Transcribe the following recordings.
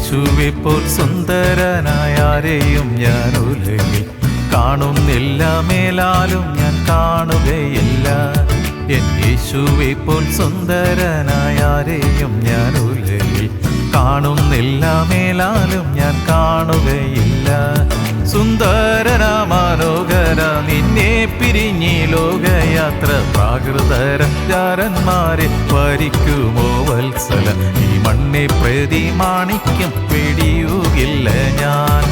യേശുവെ പോൽ സുന്ദരനായ ആരെയും ഞാൻ ഉലകിൽ കാണുന്നില്ല, മേലാലും ഞാൻ കാണുകയില്ല. എൻ യേശുവെ പോൽ സുന്ദരനായ ആരെയും ഞാൻ ഉലകിൽ കാണുന്നില്ല, മേലാലും ഞാൻ കാണുകയില്ല. സുന്ദരന മനോഹര നിന്നെ പിരിഞ്ഞി ലോകയാത്ര, പ്രാകൃതരന്മാരെ ഭരിക്കുമോ വത്സല? ഈ മണ്ണെ പ്രതി മാണിക്യം പേടിയുകില്ല ഞാൻ,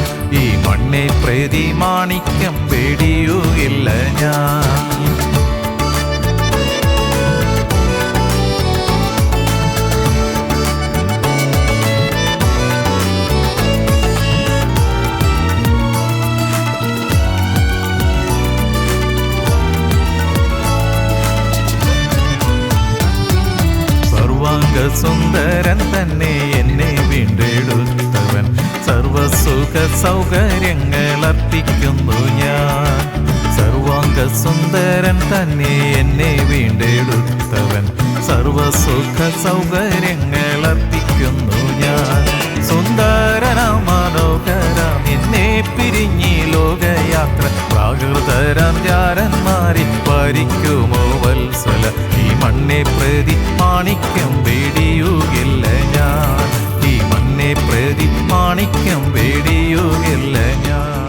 ഈ മണ്ണെ പ്രതി മാണിക്യം പേടിയുകില്ല ഞാൻ. സുന്ദരൻ തന്നെ എന്നെ വീണ്ടെടുത്തവൻ, സർവസുഖ സൗകര്യങ്ങൾ അർപ്പിക്കുന്നു ഞാൻ. സർവാംഗ സുന്ദരൻ തന്നെ എന്നെ വീണ്ടെടുത്തവൻ, സർവസുഖ സൗകര്യങ്ങൾ അർപ്പിക്കുന്നു ഞാൻ. സുന്ദരന മനോഹര നിന്നെ പിരിഞ്ഞി ലോകയാത്ര, പ്രാകൃതരാം ജാരന്മാരെ ഭരിക്കുമോ വത്സല? ഈ മണ്ണെ പ്രതി മാണിക്യം പേടിയുകില്ല ഞാൻ, ഈ മണ്ണെ പ്രതി മാണിക്യം പേടിയുകില്ല ഞാൻ.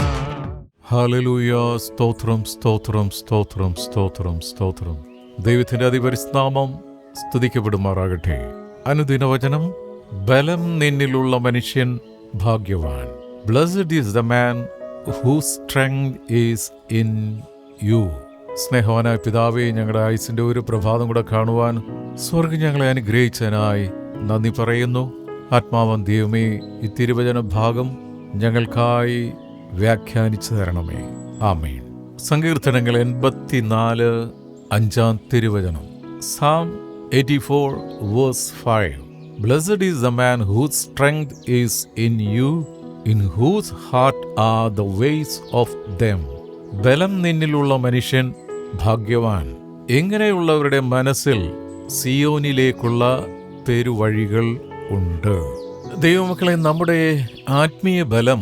ഹല്ലേലൂയ. സ്തോത്രം സ്തോത്രം സ്തോത്രം സ്തോത്രം സ്തോത്രം. ദൈവത്തിന്റെ അതിപരിനാമം സ്തുതിക്കപ്പെടുമാറാകട്ടെ. അനുദിനവചനം: ബലം നിന്നിലുള്ള മനുഷ്യൻ ഭാഗ്യവാൻ. Blessed is the man whose strength is in you. സ്നേഹവാനായ പിതാവേ, ഞങ്ങളുടെ ആയുസിന്റെ ഒരു പ്രഭാതം കൂടെ കാണുവാൻ സ്വർഗ്ഗം ഞങ്ങളെ അനുഗ്രഹിച്ചതിനായി നന്ദി പറയുന്നു. ആത്മാവൻ ദൈവമേ, ഈ തിരുവചന ഭാഗം ഞങ്ങൾക്കായി വ്യാഖ്യാനിച്ചു തരണമേ. ആമേൻ. സങ്കീർത്തനങ്ങൾ 84 5 തിരുവചനം. Psalm 84 verse 5. Blessed is the man whose strength is in you, in whose heart are the ways of them. ബലം നിന്നിലുള്ള മനുഷ്യൻ ഭാഗ്യവാൻ. എങ്ങനെയുള്ളവരുടെ മനസ്സിൽ സിയോനിലേക്കുള്ള പെരുവഴികൾ ഉണ്ട്. ദൈവമക്കളെ, നമ്മുടെ ആത്മീയ ബലം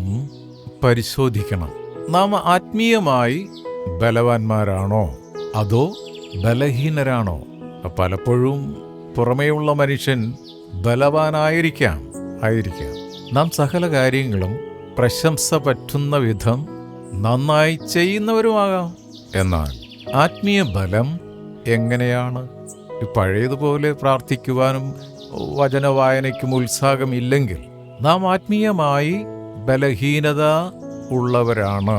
പരിശോധിക്കണം. നാം ആത്മീയമായി ബലവാന്മാരാണോ അതോ ബലഹീനരാണോ? പലപ്പോഴും പുറമേയുള്ള മനുഷ്യൻ ബലവാനായിരിക്കാം. നാം സകല കാര്യങ്ങളും പ്രശംസ പറ്റുന്ന വിധം നന്നായി ചെയ്യുന്നവരുമാകാം. എന്നാൽ ആത്മീയ ബലം എങ്ങനെയാണ്? പഴയതുപോലെ പ്രാർത്ഥിക്കുവാനും വചനവായനയ്ക്കും ഉത്സാഹമില്ലെങ്കിൽ നാം ആത്മീയമായി ബലഹീനത ഉള്ളവരാണ്.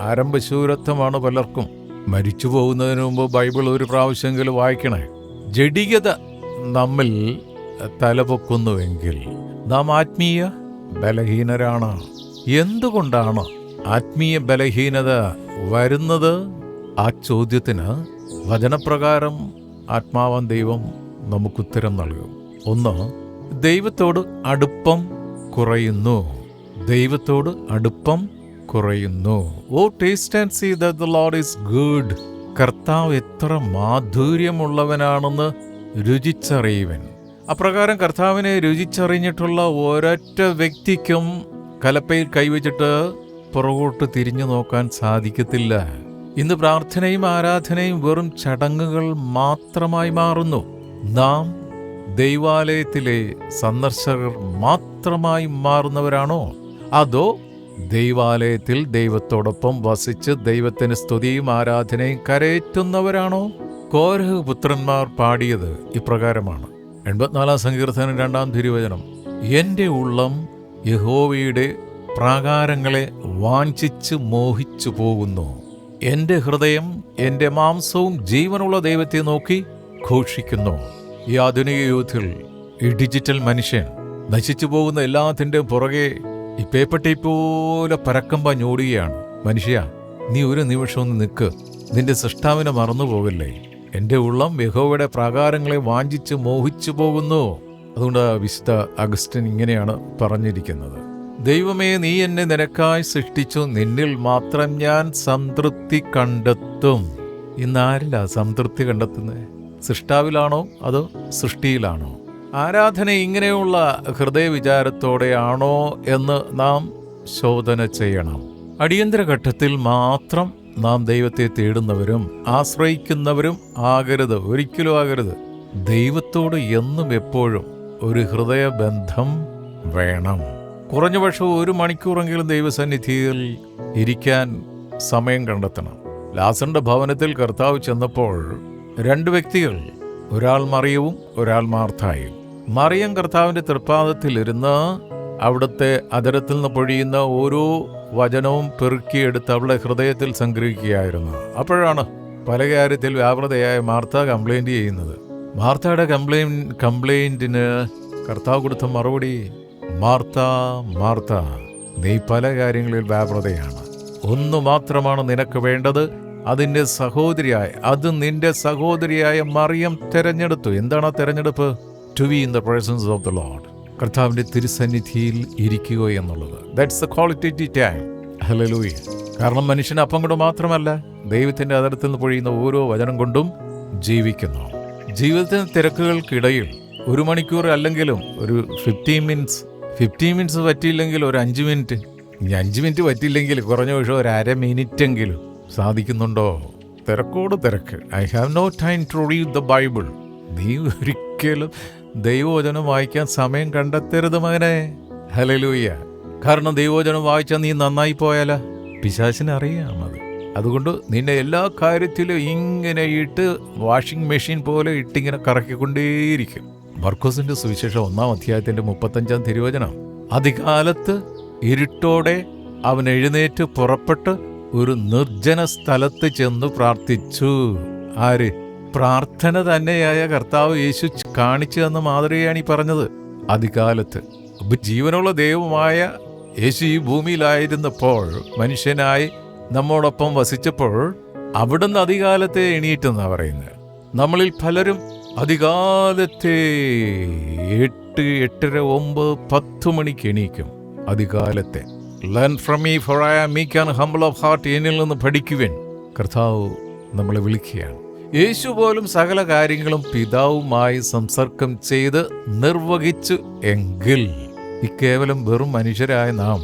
ആരംഭശൂരത്വമാണ് പലർക്കും. മരിച്ചു പോകുന്നതിന് മുമ്പ് ബൈബിൾ ഒരു പ്രാവശ്യമെങ്കിലും വായിക്കണേ. ജഡികത നമ്മിൽ തലപൊക്കുന്നുവെങ്കിൽ നാം ആത്മീയ ബലഹീനരാണ്. എന്തുകൊണ്ടാണ് ആത്മീയ ബലഹീനത വരുന്നത്? ആ ചോദ്യത്തിന് വചനപ്രകാരം ആത്മാവാൻ ദൈവം നമുക്കുത്തരം നൽകും. ഒന്ന്, ദൈവത്തോട് അടുപ്പം കുറയുന്നു. O taste and see that the Lord is good. കർത്താവ് എത്ര മാധുര്യമുള്ളവനാണെന്ന് രുചിച്ചറിയുവൻ. അപ്രകാരം കർത്താവിനെ രുചിച്ചറിഞ്ഞിട്ടുള്ള ഒരൊറ്റ വ്യക്തിക്കും കലപ്പയിൽ കൈവച്ചിട്ട് പുറകോട്ട് തിരിഞ്ഞു നോക്കാൻ സാധിക്കത്തില്ല. ഇന്ന് പ്രാർത്ഥനയും ആരാധനയും വെറും ചടങ്ങുകൾ മാത്രമായി മാറുന്നു. നാം ദൈവാലയത്തിലെ സന്ദർശകർ മാത്രമായി മാറുന്നവരാണോ അതോ ദൈവാലയത്തിൽ ദൈവത്തോടൊപ്പം വസിച്ച് ദൈവത്തിന് സ്തുതിയും ആരാധനയും കരയേറ്റുന്നവരാണോ? കോരഹ് പുത്രന്മാർ പാടിയത് ഇപ്രകാരമാണ്. 84 സങ്കീർത്തനം 2 തിരുവചനം. എന്റെ ഉള്ളം യഹോവയുടെ പ്രാകാരങ്ങളെ വാഞ്ചിച്ച് മോഹിച്ചു പോകുന്നു. എന്റെ ഹൃദയം എന്റെ മാംസവും ജീവനുള്ള ദൈവത്തെ നോക്കി ഘോഷിക്കുന്നു. ഈ ആധുനിക യുഗത്തിൽ ഈ ഡിജിറ്റൽ മനുഷ്യൻ നശിച്ചു പോകുന്ന എല്ലാത്തിൻ്റെ പുറകെ ഈ പേപ്പർ ടേപ്പ് പോലെ പരക്കം പാഞ്ഞോടുകയാണ്. മനുഷ്യ, നീ ഒരു നിമിഷം ഒന്ന് നിൽക്ക്. നിന്റെ സൃഷ്ടാവിനെ മറന്നുപോകല്ലേ. എൻ്റെ ഉള്ളം യഹോവയുടെ പ്രാകാരങ്ങളെ വാഞ്ചിച്ച് മോഹിച്ചു പോകുന്നു. അതുകൊണ്ട് വിശുദ്ധ അഗസ്റ്റിൻ ഇങ്ങനെയാണ് പറഞ്ഞിരിക്കുന്നത്. ദൈവമേ, നീ എന്നെ നിനക്കായി സൃഷ്ടിച്ചു, നിന്നിൽ മാത്രം ഞാൻ സംതൃപ്തി കണ്ടെത്തും. ഇന്നാരില്ല സംതൃപ്തി കണ്ടെത്തുന്നത്? സൃഷ്ടാവിലാണോ അതോ സൃഷ്ടിയിലാണോ? ആരാധന ഇങ്ങനെയുള്ള ഹൃദയവിചാരത്തോടെയാണോ എന്ന് നാം ശോധന ചെയ്യണം. അടിയന്തര ഘട്ടത്തിൽ മാത്രം നാം ദൈവത്തെ തേടുന്നവരും ആശ്രയിക്കുന്നവരും ആകരുത്, ഒരിക്കലും ആകരുത്. ദൈവത്തോട് എന്നും എപ്പോഴും ഒരു ഹൃദയബന്ധം വേണം. കുറഞ്ഞപക്ഷം 1 മണിക്കൂറെങ്കിലും ദൈവസന്നിധിയിൽ ഇരിക്കാൻ സമയം കണ്ടെത്തണം. ലാസറിന്റെ ഭവനത്തിൽ കർത്താവ് ചെന്നപ്പോൾ 2 വ്യക്തികൾ, ഒരാൾ മറിയവും ഒരാൾ മാർത്തായും. മറിയം കർത്താവിൻ്റെ തൃപ്പാദത്തിലിരുന്ന് അവിടുത്തെ അധരത്തിൽ നിന്ന് പൊഴിയുന്ന ഓരോ വചനവും പെറുക്കിയെടുത്ത് അവളുടെ ഹൃദയത്തിൽ സംഗ്രഹിക്കുകയായിരുന്നു. അപ്പോഴാണ് പല കാര്യത്തിൽ വ്യാപൃതയായ മാർത്ത കംപ്ലൈൻറ്റ് ചെയ്യുന്നത്. മാർത്തയുടെ കംപ്ലൈൻറ്റിന് കർത്താവ് കൊടുത്ത മറുപടി, മാർത്ത മാർത്ത, നീ പല കാര്യങ്ങളിൽ വ്യാപൃതയാണ്, ഒന്നു മാത്രമാണ് നിനക്ക് വേണ്ടത്, അത് നിന്റെ സഹോദരിയായ മറിയം തിരഞ്ഞെടുത്തു. എന്താണ് ആ തിരഞ്ഞെടുപ്പ്? To be in the presence of the lord, കർത്താവിൻ്റെ തിരുസന്നിധിയിൽ ഇരിക്കുക എന്നുള്ളത്. That's the quality time. Hallelujah. കാരണം മനുഷ്യൻ അപ്പം കൊണ്ട് മാത്രമല്ല, ദൈവത്തിൻ്റെ അതിർത്തിൽ നിന്ന് പൊഴിയുന്ന ഓരോ വചനം കൊണ്ടും ജീവിക്കുന്നു. ജീവിതത്തിന് തിരക്കുകൾക്കിടയിൽ 1 മണിക്കൂർ അല്ലെങ്കിലും ഒരു 15 മിനിറ്റ്സ് പറ്റിയില്ലെങ്കിൽ ഒരു 5 മിനിറ്റ്, 5 മിനിറ്റ് പറ്റിയില്ലെങ്കിൽ കുറഞ്ഞ പക്ഷേ ഒരു അര മിനിറ്റെങ്കിലും സാധിക്കുന്നുണ്ടോ? തിരക്കോട് തിരക്ക്. I have no time to read the Bible. നീ ഒരിക്കലും ദൈവവചനം വായിക്കാൻ സമയം കണ്ടെത്തരുത് മകനെ. ഹല്ലേലൂയ. കാരണം ദൈവവചനം വായിച്ചാൽ നീ നന്നായി പോയാലാ പിശാചിന് അറിയാം അത്. അതുകൊണ്ട് നിന്നെ എല്ലാ കാര്യത്തിലും ഇങ്ങനെ ഇട്ട് വാഷിംഗ് മെഷീൻ പോലെ ഇട്ടിങ്ങനെ കറക്കിക്കൊണ്ടേയിരിക്കും. മർക്കോസിന്റെ സുവിശേഷം 1-ാം അധ്യായത്തിന്റെ 35-ാം തിരുവചനം, അതികാലത്ത് ഇരുട്ടോടെ അവൻ എഴുന്നേറ്റ് പുറപ്പെട്ട് ഒരു നിർജ്ജന സ്ഥലത്ത് ചെന്ന് പ്രാർത്ഥിച്ചു. ആര്? പ്രാർത്ഥന തന്നെയായ കർത്താവ് യേശു കാണിച്ചു തന്ന മാതൃകയാണ് ഈ പറഞ്ഞത്. അതികാലത്ത് ജീവനുള്ള ദൈവമായ യേശു ഈ ഭൂമിയിലായിരുന്നപ്പോൾ, മനുഷ്യനായി നമ്മോടൊപ്പം വസിച്ചപ്പോൾ, അവിടുന്ന് അതികാലത്തെ എണീറ്റെന്നാണ് പറയുന്നത്. നമ്മളിൽ പലരും അതികാലത്തെ 8, 8:30, 9, 10 മണിക്ക് എണീക്കും. അതികാലത്തെ. Learn from me for I am meek and humble of heart, എന്നിൽ നിന്ന് പഠിക്കുവാൻ കർത്താവ് നമ്മളെ വിളിക്കുകയാണ്. യേശു പോലും സകല കാര്യങ്ങളും പിതാവുമായി സംസർഗം ചെയ്ത് നിർവഹിച്ചു എങ്കിൽ ഈ കേവലം വെറും മനുഷ്യരായ നാം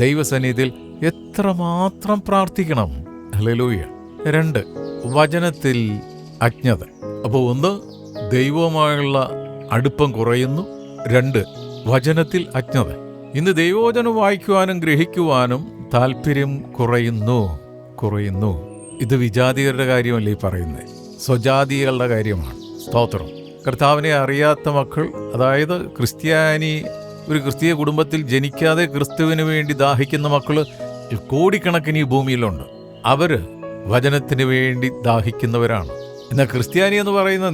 ദൈവസന്നിധിയിൽ എത്രമാത്രം പ്രാർത്ഥിക്കണം. ഹല്ലേലൂയ. 2, വചനത്തിൽ അജ്ഞത. അപ്പോൾ 1, ദൈവവുമായുള്ള അടുപ്പം കുറയുന്നു. 2, വചനത്തിൽ അജ്ഞത. ഇന്ന് ദൈവവചനം വായിക്കുവാനും ഗ്രഹിക്കുവാനും താല്പര്യം കുറയുന്നു. ഇത് വിജാതികളുടെ കാര്യമല്ല ഈ പറയുന്നത്, സ്വജാതികളുടെ കാര്യമാണ്. സ്തോത്രം. കർത്താവിനെ അറിയാത്ത മക്കൾ, അതായത് ഒരു ക്രിസ്തീയ കുടുംബത്തിൽ ജനിക്കാതെ ക്രിസ്തുവിന് വേണ്ടി ദാഹിക്കുന്ന മക്കൾ കോടിക്കണക്കിന് ഈ ഭൂമിയിലുണ്ട്. അവർ വചനത്തിന് വേണ്ടി ദാഹിക്കുന്നവരാണ്. എന്നാൽ ക്രിസ്ത്യാനി എന്ന് പറയുന്ന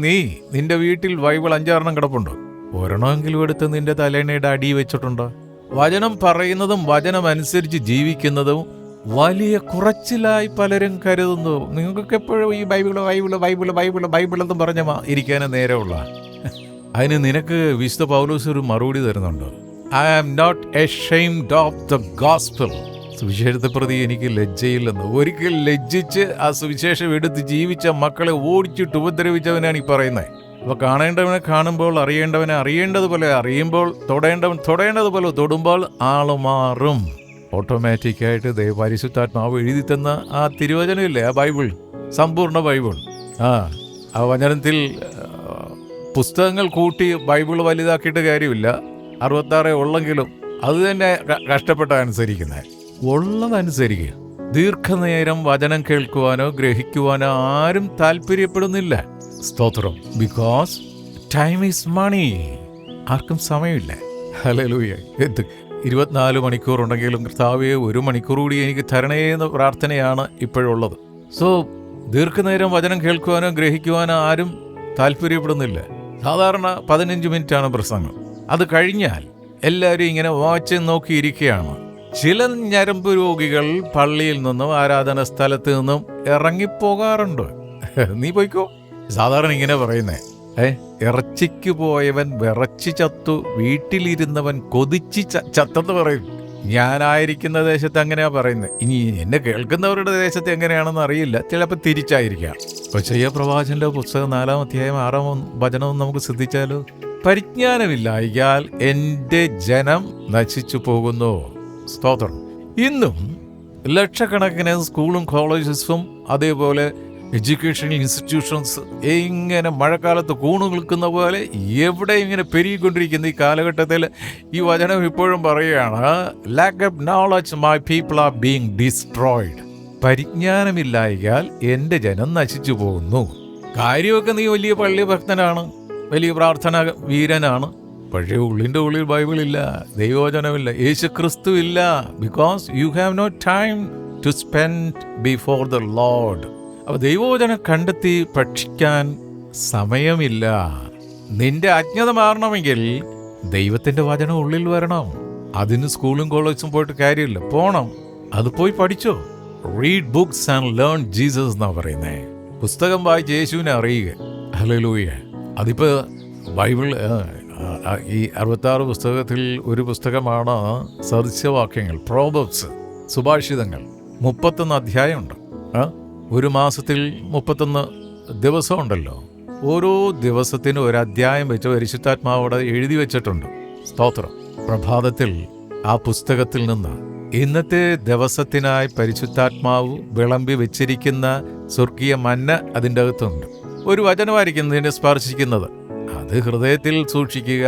നിന്റെ വീട്ടിൽ ബൈബിൾ 5-6 കിടപ്പുണ്ടോ? ഒരെണ്ണമെങ്കിലും എടുത്ത് നിന്റെ തലേണയുടെ അടി വെച്ചിട്ടുണ്ടോ? വചനം പറയുന്നതും വചനമനുസരിച്ച് ജീവിക്കുന്നതും വലിയ കുറച്ചിലായി പലരും കരുതുന്നു. നിങ്ങൾക്കൊക്കെ എപ്പോഴും ഈ ബൈബിൾ എന്നും പറഞ്ഞ ഇരിക്കാനും നേരമുള്ള. അതിന് നിനക്ക് വിശുദ്ധ പൗലോസ് ഒരു മറുപടി തരുന്നുണ്ട്. I am not ashamed of the gospel. സുവിശേഷത്തെ പ്രതി എനിക്ക് ലജ്ജയില്ലെന്ന്. ഒരിക്കൽ ലജ്ജിച്ച് ആ സുവിശേഷം എടുത്ത് ജീവിച്ച മക്കളെ ഓടിച്ചിട്ട് ഉപദ്രവിച്ചവനാണ് ഈ പറയുന്നത്. അപ്പോൾ കാണേണ്ടവനെ കാണുമ്പോൾ, അറിയേണ്ടവനെ അറിയേണ്ടതുപോലെ അറിയുമ്പോൾ, തൊടേണ്ടതുപോലെ തൊടുമ്പോൾ ആള് മാറും. ഓട്ടോമാറ്റിക്കായിട്ട് പരിശുദ്ധാത്മാവ് എഴുതി തന്ന ആ തിരുവചനമില്ലേ, ആ ബൈബിൾ, സമ്പൂർണ്ണ ബൈബിൾ. ആ വചനത്തിൽ പുസ്തകങ്ങൾ കൂട്ടി ബൈബിൾ വലുതാക്കിയിട്ട് കാര്യമില്ല. 66 ഉള്ളെങ്കിലും അത് തന്നെ കഷ്ടപ്പെട്ട അനുസരിക്കുന്നത്. ഉള്ളതനുസരിക്കുക. ദീർഘനേരം വചനം കേൾക്കുവാനോ ഗ്രഹിക്കുവാനോ ആരും താല്പര്യപ്പെടുന്നില്ല. സ്തോത്രം. Because time is money. ആർക്കും സമയമില്ല. ഹല്ലേലൂയ. 24 മണിക്കൂർ ഉണ്ടെങ്കിലും കർത്താവേ 1 മണിക്കൂർ കൂടി എനിക്ക് തരണേ എന്ന പ്രാർത്ഥനയാണ് ഇപ്പോഴുള്ളത്. സോ ദീർഘനേരം വചനം കേൾക്കുവാനോ ഗ്രഹിക്കുവാനോ ആരും താല്പര്യപ്പെടുന്നില്ല. സാധാരണ 15 മിനിറ്റാണ് പ്രസംഗം. അത് കഴിഞ്ഞാൽ എല്ലാവരും ഇങ്ങനെ വാച്ച് നോക്കിയിരിക്കുകയാണ്. ചില ഞരമ്പ് രോഗികൾ പള്ളിയിൽ നിന്നും ആരാധന സ്ഥലത്ത് നിന്നും ഇറങ്ങിപ്പോകാറുണ്ട്. നീ പോയിക്കോ. സാധാരണ ഇങ്ങനെ പറയുന്നേ, ഇറച്ചിക്ക് പോയവൻ വിറച്ചി ചത്തു, വീട്ടിലിരുന്നവൻ കൊതിച്ച് ചത്തെന്ന് പറയും. ഞാനായിരിക്കുന്ന ദേശത്ത് അങ്ങനെയാ പറയുന്നത്. ഇനി എന്നെ കേൾക്കുന്നവരുടെ ദേശത്ത് എങ്ങനെയാണെന്ന് അറിയില്ല, ചിലപ്പോൾ തിരിച്ചായിരിക്കാം. പക്ഷേ പ്രവാചകന്റെ പുസ്തകം 4-ാം അധ്യായം 6-ാം വചനവും നമുക്ക് ശ്രദ്ധിച്ചാലോ, പരിജ്ഞാനമില്ലായ്കയാൽ എൻ്റെ ജനം നശിച്ചു പോകുന്നു. സ്തോത്രം. ഇന്നും ലക്ഷക്കണക്കിന് സ്കൂളും കോളേജസും അതേപോലെ എഡ്യൂക്കേഷണൽ ഇൻസ്റ്റിറ്റ്യൂഷൻസ് ഇങ്ങനെ മഴക്കാലത്ത് കൂണു നിൽക്കുന്ന പോലെ എവിടെ ഇങ്ങനെ പെരുകിക്കൊണ്ടിരിക്കുന്ന ഈ കാലഘട്ടത്തിൽ ഈ വചനം ഇപ്പോഴും പറയുകയാണ്, lack of knowledge my people are being destroyed. പരിജ്ഞാനമില്ലായ്കയാൽ എൻ്റെ ജനം നശിച്ചു പോകുന്നു. കാര്യമൊക്കെ നീ വലിയ പള്ളി ഭക്തനാണ്, വലിയ പ്രാർത്ഥന വീരനാണ്, പക്ഷേ ഉള്ളിൻ്റെ ഉള്ളിൽ ബൈബിളില്ല, ദൈവവചനമില്ല, യേശുക്രിസ്തു ഇല്ല. Because you have no time to spend before the lord. അപ്പോൾ ദൈവവചനം കണ്ടെത്തി ഭക്ഷിക്കാൻ സമയമില്ല. നിന്റെ അജ്ഞത മാറണമെങ്കിൽ ദൈവത്തിൻ്റെ വചനം ഉള്ളിൽ വരണം. അതിന് സ്കൂളും കോളേജും പോയിട്ട് കാര്യമില്ല, പോണം, അത് പോയി പഠിച്ചോ. Read books and learn Jesus എന്നാ പറയുന്നത്. പുസ്തകം വായിച്ച് യേശുവിനെ അറിയുക. ഹല്ലേലൂയ. അതിപ്പോൾ ബൈബിൾ ഈ 66 പുസ്തകത്തിൽ ഒരു പുസ്തകമാണ് സദൃശവാക്യങ്ങൾ, പ്രോവർബ്സ്, സുഭാഷിതങ്ങൾ. 31 അധ്യായമുണ്ട്. ഒരു മാസത്തിൽ 31 ദിവസമുണ്ടല്ലോ. ഓരോ ദിവസത്തിനും ഒരു അധ്യായം വെച്ച് പരിശുദ്ധാത്മാവോടെ എഴുതി വെച്ചിട്ടുണ്ട്. സ്തോത്രം. പ്രഭാതത്തിൽ ആ പുസ്തകത്തിൽ നിന്ന് ഇന്നത്തെ ദിവസത്തിനായി പരിശുദ്ധാത്മാവ് വിളമ്പി വെച്ചിരിക്കുന്ന സ്വർഗീയ മന്ന അതിൻ്റെ അകത്തുണ്ട്. ഒരു വചനമായിരിക്കും നിന്നെ സ്പർശിക്കുന്നത്. അത് ഹൃദയത്തിൽ സൂക്ഷിക്കുക.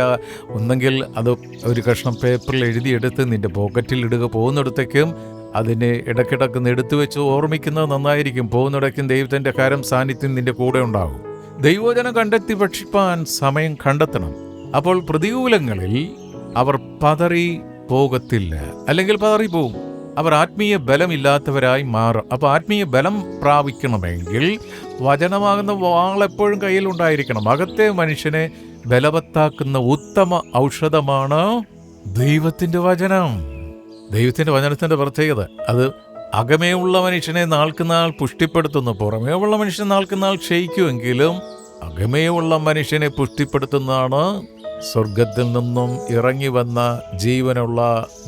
ഒന്നെങ്കിൽ അത് ഒരു കഷ്ണം പേപ്പറിൽ എഴുതിയെടുത്ത് നിന്റെ പോക്കറ്റിൽ ഇടുക. പോകുന്നിടത്തേക്കും അതിനെ ഇടയ്ക്കിടക്ക് എടുത്തു വെച്ച് ഓർമ്മിക്കുന്നത് നന്നായിരിക്കും. പോകുന്നിടയ്ക്കും ദൈവത്തിൻ്റെ കരം സാന്നിധ്യം നിന്റെ കൂടെ ഉണ്ടാകും. ദൈവവചനം കണ്ടെത്തി ഭക്ഷിപ്പാൻ സമയം കണ്ടെത്തണം. അപ്പോൾ പ്രതികൂലങ്ങളിൽ അവർ പതറി പോകത്തില്ല, അല്ലെങ്കിൽ പതറിപ്പോവും. അവർ ആത്മീയ ബലമില്ലാത്തവരായി മാറും. അപ്പോൾ ആത്മീയ ബലം പ്രാപിക്കണമെങ്കിൽ വചനമാകുന്ന വാളെപ്പോഴും കയ്യിലുണ്ടായിരിക്കണം. അകത്തെ മനുഷ്യനെ ബലവത്താക്കുന്ന ഉത്തമ ഔഷധമാണ് ദൈവത്തിൻ്റെ വചനം. ദൈവത്തിൻ്റെ വചനത്തിൻ്റെ പ്രത്യേകത അത് അകമേയുള്ള മനുഷ്യനെ നാൾക്കുനാൾ പുഷ്ടിപ്പെടുത്തുന്നു. പുറമേയുള്ള മനുഷ്യനെ നാൾക്കുനാൾ ക്ഷയിക്കുമെങ്കിലും അകമേയുള്ള മനുഷ്യനെ പുഷ്ടിപ്പെടുത്തുന്നതാണ് സ്വർഗത്തിൽ നിന്നും ഇറങ്ങി വന്ന ജീവനുള്ള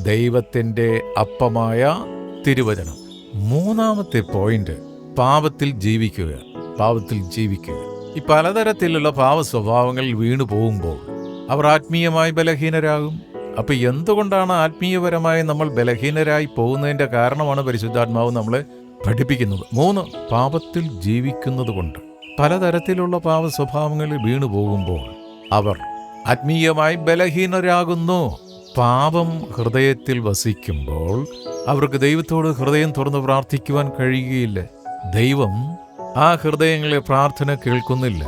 ദൈവത്തിൻ്റെ അപ്പമായ തിരുവചനം. മൂന്നാമത്തെ പോയിന്റ്, പാപത്തിൽ ജീവിക്കുക. പാപത്തിൽ ജീവിക്കുക. ഈ പലതരത്തിലുള്ള പാപ സ്വഭാവങ്ങളിൽ വീണു പോകുമ്പോൾ അവർ ആത്മീയമായി ബലഹീനരാകും. അപ്പം എന്തുകൊണ്ടാണ് ആത്മീയപരമായി നമ്മൾ ബലഹീനരായി പോകുന്നതിൻ്റെ കാരണമാണ് പരിശുദ്ധാത്മാവ് നമ്മളെ പഠിപ്പിക്കുന്നത്. 3, പാപത്തിൽ ജീവിക്കുന്നത് കൊണ്ട്. പലതരത്തിലുള്ള പാപ സ്വഭാവങ്ങളിൽ വീണു പോകുമ്പോൾ അവർ ആത്മീയമായി ബലഹീനരാകുന്നു. പാപം ഹൃദയത്തിൽ വസിക്കുമ്പോൾ അവർക്ക് ദൈവത്തോട് ഹൃദയം തുറന്ന് പ്രാർത്ഥിക്കുവാൻ കഴിയുകയില്ല. ദൈവം ആ ഹൃദയങ്ങളെ പ്രാർത്ഥന കേൾക്കുന്നില്ല.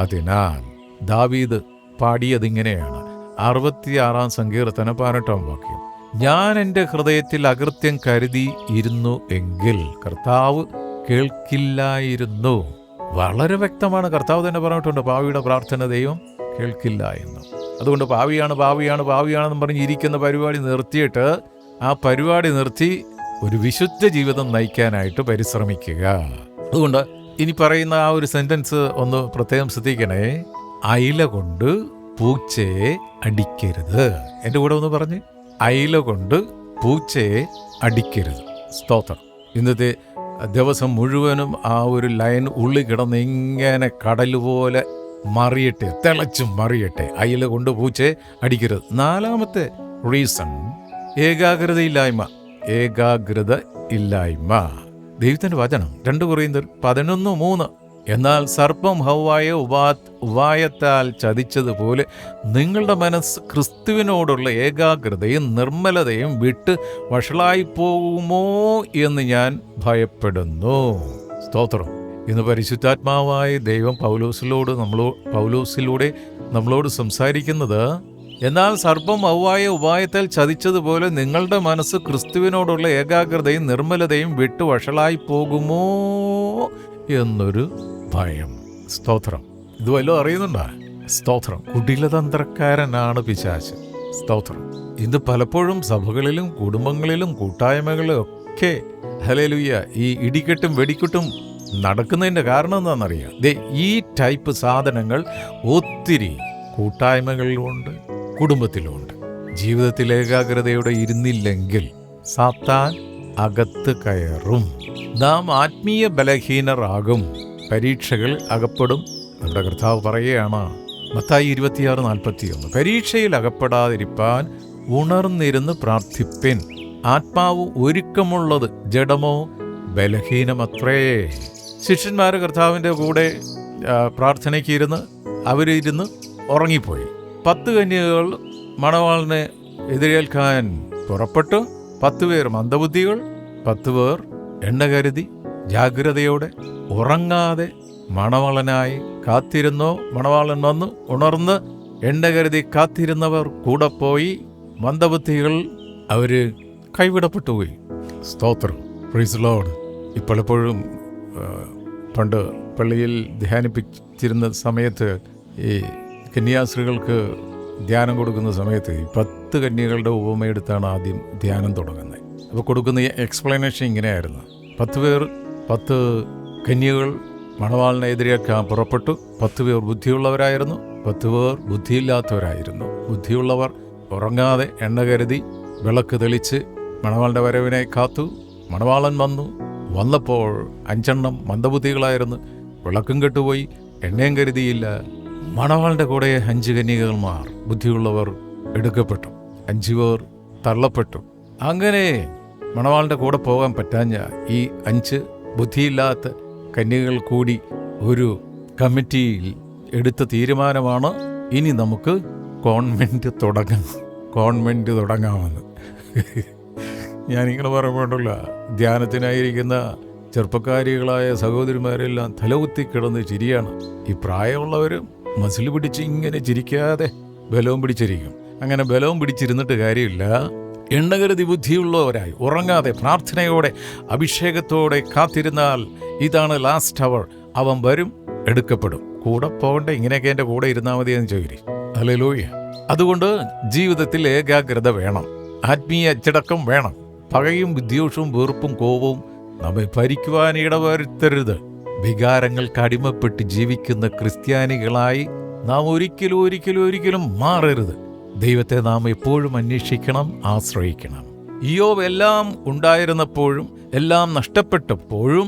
അതിനാൽ ദാവീദ് പാടിയതിങ്ങനെയാണ്, 66 സങ്കീർത്തനം 18 വാക്യം. ഞാൻ എൻ്റെ ഹൃദയത്തിൽ അകൃത്യം കരുതി ഇരുന്നു എങ്കിൽ കർത്താവ് കേൾക്കില്ലായിരുന്നു. വളരെ വ്യക്തമാണ്. കർത്താവ് തന്നെ പറഞ്ഞിട്ടുണ്ട്, പാവിയുടെ പ്രാർത്ഥന ദൈവം കേൾക്കില്ല എന്ന്. അതുകൊണ്ട് പാവിയാണെന്ന് പറഞ്ഞ് ഇരിക്കുന്ന പരിപാടി നിർത്തിയിട്ട് ആ പരിപാടി നിർത്തി ഒരു വിശുദ്ധ ജീവിതം നയിക്കാനായിട്ട് പരിശ്രമിക്കുക. അതുകൊണ്ട് ഇനി പറയുന്ന ആ ഒരു സെന്റൻസ് ഒന്ന് പ്രത്യേകം ശ്രദ്ധിക്കണേ. അയില കൊണ്ട് പൂച്ചയെ അടിക്കരുത്. എൻ്റെ കൂടെ ഒന്ന് പറഞ്ഞ്, അയില കൊണ്ട് പൂച്ചയെ അടിക്കരുത്. സ്തോത്രം. ഇന്നത്തെ ദിവസം മുഴുവനും ആ ഒരു ലൈൻ ഉള്ളിൽ കിടന്ന് ഇങ്ങനെ കടൽ പോലെ മറിയട്ടെ, തിളച്ചും മറിയട്ടെ. അയില കൊണ്ട് പൂച്ചയെ അടിക്കരുത്. 4ാമത്തെ റീസൺ, ഏകാഗ്രതയില്ലായ്മ. ദൈവത്തിൻ്റെ വചനം 2 കൊരിന്ത്യർ 11:3. എന്നാൽ സർപ്പം ഹവ്വായെ ഉപായത്താൽ ചതിച്ചതുപോലെ നിങ്ങളുടെ മനസ്സ് ക്രിസ്തുവിനോടുള്ള ഏകാഗ്രതയും നിർമ്മലതയും വിട്ട് വഷളായി പോകുമോ എന്ന് ഞാൻ ഭയപ്പെടുന്നു. സ്തോത്രം. ഇന്ന് പരിശുദ്ധാത്മാവായ ദൈവം പൗലോസിലൂടെ നമ്മളോട് സംസാരിക്കുന്നത്, എന്നാൽ സർപ്പം ഹവ്വായെ ഉപായത്താൽ ചതിച്ചതുപോലെ നിങ്ങളുടെ മനസ്സ് ക്രിസ്തുവിനോടുള്ള ഏകാഗ്രതയും നിർമ്മലതയും വിട്ട് വഷളായി പോകുമോ എന്നൊരു ഭയം. സ്തോത്രം. ഇത് വല്ലതും അറിയുന്നുണ്ടോ? സ്തോത്രം. കുടിലതന്ത്രക്കാരനാണ് പിശാച്. സ്തോത്രം. ഇത് പലപ്പോഴും സഭകളിലും കുടുംബങ്ങളിലും കൂട്ടായ്മകളിലും ഒക്കെ ഹല്ലേലൂയ ഈ ഇടിക്കെട്ടും വെടിക്കെട്ടും നടക്കുന്നതിൻ്റെ കാരണം എന്താണെന്നറിയാം. ഈ ടൈപ്പ് സാധനങ്ങൾ ഒത്തിരി കൂട്ടായ്മകളിലുമുണ്ട്, കുടുംബത്തിലുമുണ്ട്. ജീവിതത്തിൽ ഏകാഗ്രതയോടെ ഇരുന്നില്ലെങ്കിൽ സാത്താൻ അകത്ത് കയറും. നാം ആത്മീയ ബലഹീനരാകും, പരീക്ഷകൾ അകപ്പെടും. നമ്മുടെ കർത്താവ് പറയുകയാണ്, മത്തായി 26:41. പരീക്ഷയിൽ അകപ്പെടാതിരിപ്പാൻ ഉണർന്നിരുന്ന് പ്രാർത്ഥിപ്പിൻ. ആത്മാവ് ഒരുക്കമുള്ളത്, ജഡമോ ബലഹീനമത്രേ. ശിഷ്യന്മാർ കർത്താവിൻ്റെ കൂടെ പ്രാർത്ഥനയ്ക്ക് അവരിരുന്ന് ഉറങ്ങിപ്പോയി. 10 കന്യകകൾ മണവാളനെ എതിരേൽക്കാൻ പുറപ്പെട്ടു. 10 പേർ മന്ദബുദ്ധികൾ, 10 പേർ എണ്ണ കരുതി ജാഗ്രതയോടെ ഉറങ്ങാതെ മണവാളനായി കാത്തിരുന്നു. മണവാളൻ വന്നു ഉണർന്ന് എണ്ണ കരുതി കാത്തിരുന്നവർ കൂടെ പോയി. മന്ദബുദ്ധികൾ അവര് കൈവിടപ്പെട്ടുപോയി. സ്തോത്രം, പ്രൈസ് ലോർഡ്. പലപ്പോഴും പണ്ട് പള്ളിയിൽ ധ്യാനിപ്പിച്ചിരുന്ന സമയത്ത് ഈ കന്യാസ്ത്രീകൾക്ക് ധ്യാനം കൊടുക്കുന്ന സമയത്ത് 10 കന്യകളുടെ ഉപമയെടുത്താണ് ആദ്യം ധ്യാനം തുടങ്ങുന്നത്. അപ്പോൾ കൊടുക്കുന്ന എക്സ്പ്ലനേഷൻ ഇങ്ങനെയായിരുന്നു: 10 പേർ 10 കന്യകൾ മണവാളിനെ എതിരേൽക്കാൻ പുറപ്പെട്ടു. 10 പേർ ബുദ്ധിയുള്ളവരായിരുന്നു, 10 പേർ ബുദ്ധിയില്ലാത്തവരായിരുന്നു. ബുദ്ധിയുള്ളവർ ഉറങ്ങാതെ എണ്ണ കരുതി വിളക്ക് തെളിച്ച് മണവാളിൻ്റെ വരവിനെ കാത്തു. മണവാളൻ വന്നപ്പോൾ 5 എണ്ണം മന്ദബുദ്ധികളായിരുന്നു. വിളക്കും കെട്ടുപോയി, എണ്ണയും കരുതിയില്ല. മണവാളിൻ്റെ കൂടെ 5 കന്യകമാർ ബുദ്ധിയുള്ളവർ എടുക്കപ്പെട്ടു. 5 പേർ തള്ളപ്പെട്ടു. അങ്ങനെ മണവാളിൻ്റെ കൂടെ പോകാൻ പറ്റാഞ്ഞ ഈ 5 ബുദ്ധിയില്ലാത്ത കന്യകൾ കൂടി ഒരു കമ്മിറ്റിയിൽ എടുത്ത തീരുമാനമാണ്, ഇനി നമുക്ക് കോൺവെന്റ് തുടങ്ങാമെന്ന്. ഞാനിങ്ങനെ പറയുമ്പോണ്ടല്ല, ധ്യാനത്തിനായിരിക്കുന്ന ചെറുപ്പക്കാരികളായ സഹോദരിമാരെല്ലാം തലകുത്തി കിടന്ന് ചിരിയാണ്. ഈ പ്രായമുള്ളവർ മസിൽ പിടിച്ച് ഇങ്ങനെ ചിരിക്കാതെ ബലവും പിടിച്ചിരിക്കും. അങ്ങനെ ബലവും പിടിച്ചിരുന്നിട്ട് കാര്യമില്ല. എണ്ണകരുതി ബുദ്ധിയുള്ളവരായി ഉറങ്ങാതെ പ്രാർത്ഥനയോടെ അഭിഷേകത്തോടെ കാത്തിരുന്നാൽ ഇതാണ് ലാസ്റ്റ് അവർ. അവൻ വരും, എടുക്കപ്പെടും. കൂടെ പോകണ്ടേ? ഇങ്ങനെയൊക്കെ എൻ്റെ കൂടെ ഇരുന്നാൽ മതി എന്ന് ചോദിക്കും. ഹല്ലേലൂയ. അതുകൊണ്ട് ജീവിതത്തിൽ ഏകാഗ്രത വേണം, ആത്മീയ അച്ചടക്കം വേണം. പകയും വിദ്വേഷവും വെറുപ്പും കോപവും നമ്മെ ഭരിക്കുവാൻ ഇടവരുത്തരുത്. വികാരങ്ങൾക്ക് അടിമപ്പെട്ട് ജീവിക്കുന്ന ക്രിസ്ത്യാനികളായി നാം ഒരിക്കലും മാറരുത്. ദൈവത്തെ നാം എപ്പോഴും അന്വേഷിക്കണം, ആശ്രയിക്കണം. ഇയ്യോബ് എല്ലാം ഉണ്ടായിരുന്നപ്പോഴും എല്ലാം നഷ്ടപ്പെട്ടപ്പോഴും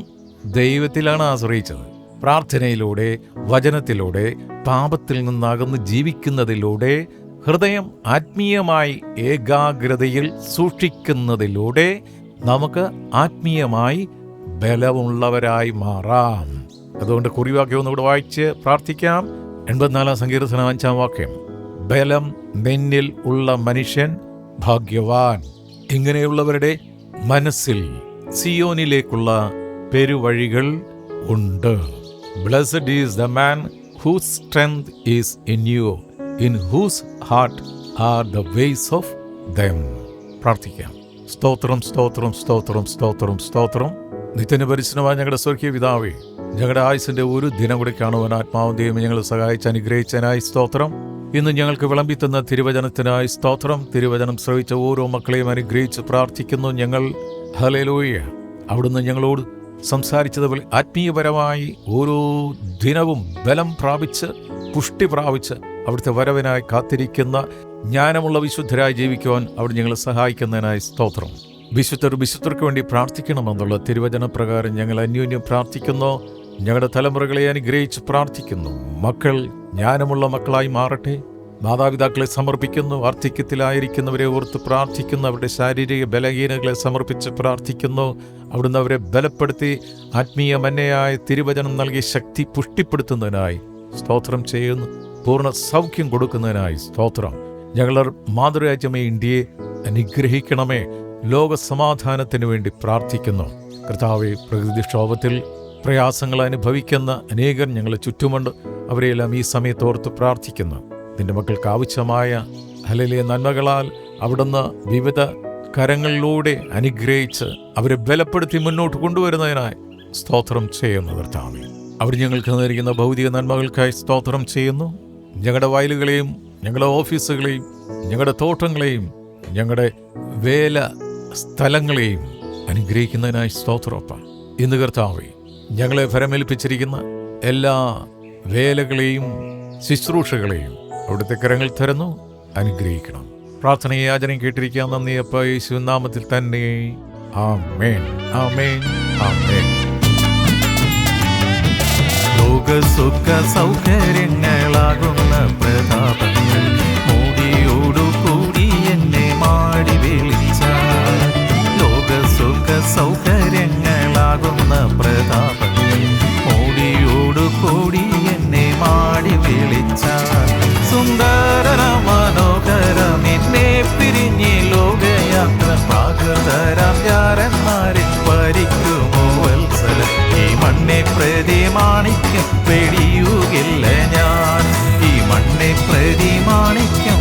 ദൈവത്തിലാണ് ആശ്രയിച്ചത്. പ്രാർത്ഥനയിലൂടെ, വചനത്തിലൂടെ, പാപത്തിൽ നിന്നകന്ന് ജീവിക്കുന്നതിലൂടെ, ഹൃദയം ആത്മീയമായി ഏകാഗ്രതയിൽ സൂക്ഷിക്കുന്നതിലൂടെ നമുക്ക് ആത്മീയമായി ബലമുള്ളവരായി മാറാം. അതുകൊണ്ട് കുറിവാക്യം ഒന്നുകൂടെ വായിച്ച് പ്രാർത്ഥിക്കാം. 84 സങ്കീർത്തനം 5 വാക്യം: ബലം നിന്നിൽ ഉള്ള മനുഷ്യൻ ഭാഗ്യവാൻ. ഇങ്ങനെയുള്ളവരുടെ മനസ്സിൽ സിയോനിലേക്കുള്ള പെരുവഴികൾ ഉണ്ട്. Blessed is the man whose strength is in you, in whose heart are the ways of them. പ്രാർത്ഥിക്കാം. സ്തോത്രം, സ്തോത്രം, സ്തോത്രം, സ്തോത്രം, സ്തോത്രം. നിത്യന പരിശുദ്ധമായ ഞങ്ങളുടെ സ്വർഗീയ പിതാവേ, ഞങ്ങളുടെ ആയുസിന്റെ ഒരു ദിനം കൂടി കാണുവാൻ ആത്മാവും ദൈവം ഞങ്ങളെ സഹായിച്ച് അനുഗ്രഹിച്ചതിനായി സ്തോത്രം. ഇന്ന് ഞങ്ങൾക്ക് വിളമ്പിത്തുന്ന തിരുവചനത്തിനായി സ്തോത്രം. തിരുവചനം ശ്രവിച്ച ഓരോ മക്കളെയും അനുഗ്രഹിച്ച് പ്രാർത്ഥിക്കുന്നു ഞങ്ങൾ. ഹല്ലേലൂയ. അവിടുന്ന് ഞങ്ങളോട് സംസാരിച്ചതുപോലെ ആത്മീയപരമായി ഓരോ ദിനവും ബലം പ്രാപിച്ച് പുഷ്ടി പ്രാപിച്ച് അവിടുത്തെ വരവിനായി കാത്തിരിക്കുന്ന ജ്ഞാനമുള്ള വിശുദ്ധരായി ജീവിക്കുവാൻ അവിടെ ഞങ്ങളെ സഹായിക്കുന്നതിനായി സ്തോത്രം. വിശുദ്ധർക്ക് വേണ്ടി പ്രാർത്ഥിക്കണമെന്നുള്ള തിരുവചന പ്രകാരം ഞങ്ങൾ അന്യോന്യം പ്രാർത്ഥിക്കുന്നു. ഞങ്ങളുടെ തലമുറകളെ അനുഗ്രഹിച്ച് പ്രാർത്ഥിക്കുന്നു. മക്കൾ ജ്ഞാനമുള്ള മക്കളായി മാറട്ടെ. മാതാപിതാക്കളെ സമർപ്പിക്കുന്നു. വാർദ്ധക്യത്തിലായിരിക്കുന്നവരെ ഓർത്ത് പ്രാർത്ഥിക്കുന്നു. അവരുടെ ശാരീരിക ബലഹീനതകളെ സമർപ്പിച്ച് പ്രാർത്ഥിക്കുന്നു. അവിടുന്ന് അവരെ ബലപ്പെടുത്തി ആത്മീയ മന്നയായ തിരുവചനം നൽകി ശക്തി പുഷ്ടിപ്പെടുത്തുന്നതിനായി സ്തോത്രം ചെയ്യുന്നു. പൂർണ്ണ സൗഖ്യം കൊടുക്കുന്നതിനായി സ്തോത്രം. ഞങ്ങളുടെ മാതൃരാജ്യമേ ഇന്ത്യയെ അനുഗ്രഹിക്കണമേ. ലോക സമാധാനത്തിന് വേണ്ടി പ്രാർത്ഥിക്കുന്നു. കർത്താവേ, പ്രകൃതിക്ഷോഭത്തിൽ പ്രയാസങ്ങൾ അനുഭവിക്കുന്ന അനേകർ ഞങ്ങളെ ചുറ്റുമുണ്ട്. അവരെയെല്ലാം ഈ സമയത്തോർത്ത് പ്രാർത്ഥിക്കുന്നു. നിന്റെ മക്കൾക്ക് ആവശ്യമായ ഹല്ലേലൂയ നന്മകളാൽ അവിടുന്ന് വിവിധ കരങ്ങളിലൂടെ അനുഗ്രഹിച്ച് അവരെ ബലപ്പെടുത്തി മുന്നോട്ട് കൊണ്ടുവരുന്നതിനായി സ്തോത്രം ചെയ്യുന്നു. കർത്താവേ, അവർ ഞങ്ങൾക്ക് നേരിടുന്ന ഭൗതിക നന്മകൾക്കായി സ്തോത്രം ചെയ്യുന്നു. ഞങ്ങളുടെ വയലുകളെയും ഞങ്ങളുടെ ഓഫീസുകളെയും ഞങ്ങളുടെ തോട്ടങ്ങളെയും ഞങ്ങളുടെ വേല സ്ഥലങ്ങളെയും അനുഗ്രഹിക്കുന്നതിനായി സ്തോത്രമപ്പ. ഇന്ന് കർത്താവേ, ഞങ്ങളെ ഫലമേൽപ്പിച്ചിരിക്കുന്ന എല്ലാ വേലകളെയും ശുശ്രൂഷകളെയും അവിടുത്തെ കരങ്ങൾ തരുന്നു. അനുഗ്രഹിക്കണം. പ്രാർത്ഥനയെ യാചനയും കേട്ടിരിക്കാൻ നന്ദി അപ്പ, യേശുവിൻ നാമത്തിൽ തന്നെ. ആമേൻ, ആമേൻ, ആമേൻ. ലോകസുഖ സൗകര്യങ്ങളാകുന്ന പ്രതാപങ്ങൾ മോടിയോടുകൂടി എന്നെ മാടി വിളിച്ചാൽ, ലോകസുഖ സൗകര്യങ്ങളാകുന്ന പ്രതാപങ്ങൾ മോടിയോടുകൂടി എന്നെ മാടി വിളിച്ചാൽ, സുന്ദര മനോഹരം എന്നെ പിരിഞ്ഞ് ലോകയാത്ര പ്രാകൃതരാം യാരന്മാരെ ഭരിക്കുമോ വത്സല. ഈ മണ്ണെ പ്രതി മാണിക്യം വെടിയുകില്ല ഞാൻ, ഈ മണ്ണെ പ്രതി മാണിക്യം